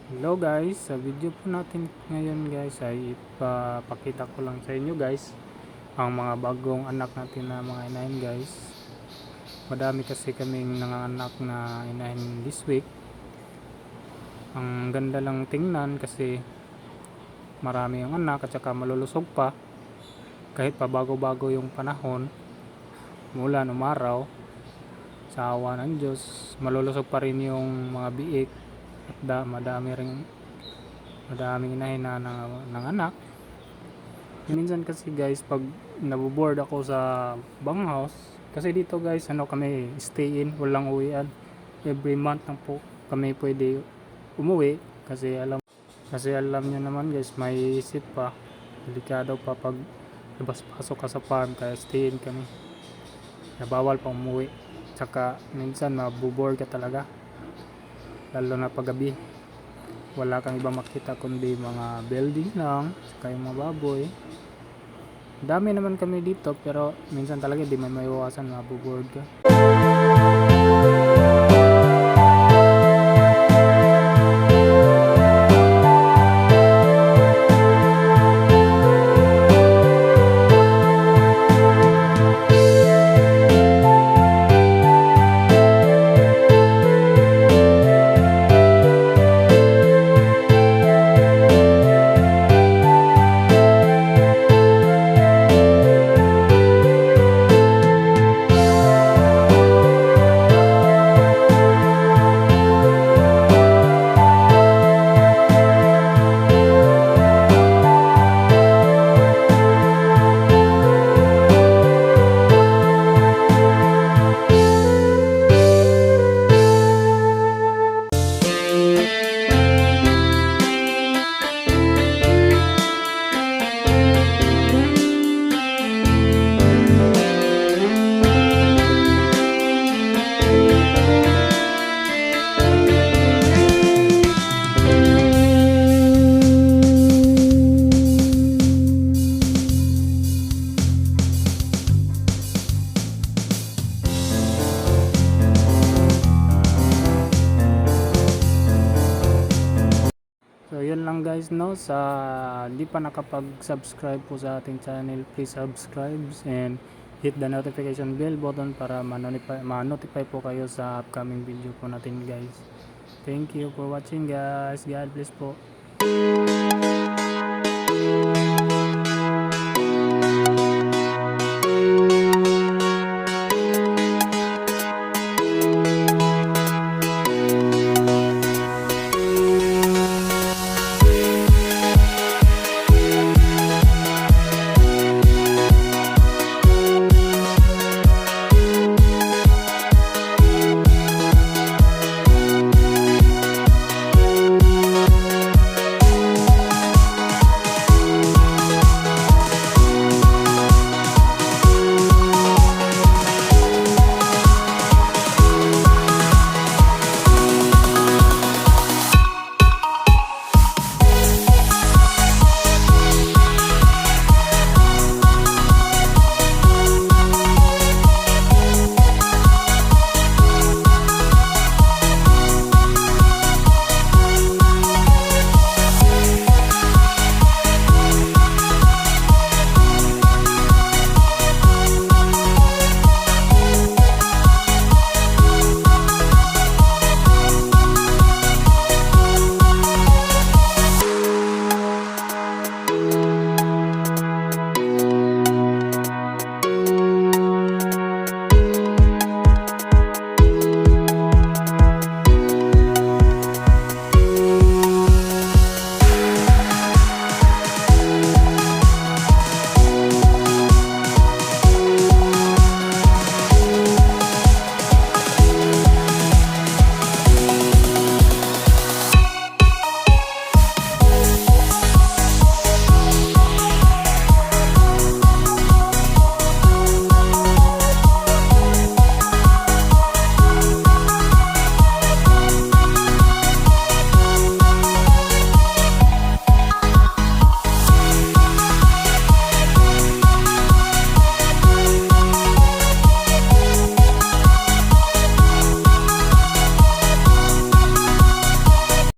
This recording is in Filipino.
Hello guys, sa video po natin ngayon guys ay ipapakita ko lang sa inyo guys ang mga bagong anak natin na mga inahin guys. Madami kasi kaming nanganak na inahin this week. Ang ganda lang tingnan kasi marami ang anak at saka malulusog pa kahit pa bago-bago yung panahon, umulan, umaraw, sa awa ng Diyos malulusog pa rin yung mga biik at madaming inahin na ng anak. Minsan kasi guys pag naboboard ako sa banghouse, kasi dito guys kami stay in, walang uwian. Every month lang po kami pwede umuwi kasi alam nyo naman guys, may isip pa, delikado pa pag labas pasok ka sa farm, kaya stay in kami, bawal pa umuwi. Tsaka minsan maboboard ka talaga, lalo na paggabi, wala kang ibang makita kundi mga building lang saka yung mga baboy. Dami naman kami dito pero minsan talaga di may maiwasan, maboboard ka. So yun lang guys, no, sa di pa nakapag-subscribe po sa ating channel, please subscribe and hit the notification bell button para ma-notify po kayo sa upcoming video po natin guys. Thank you for watching guys. God bless po.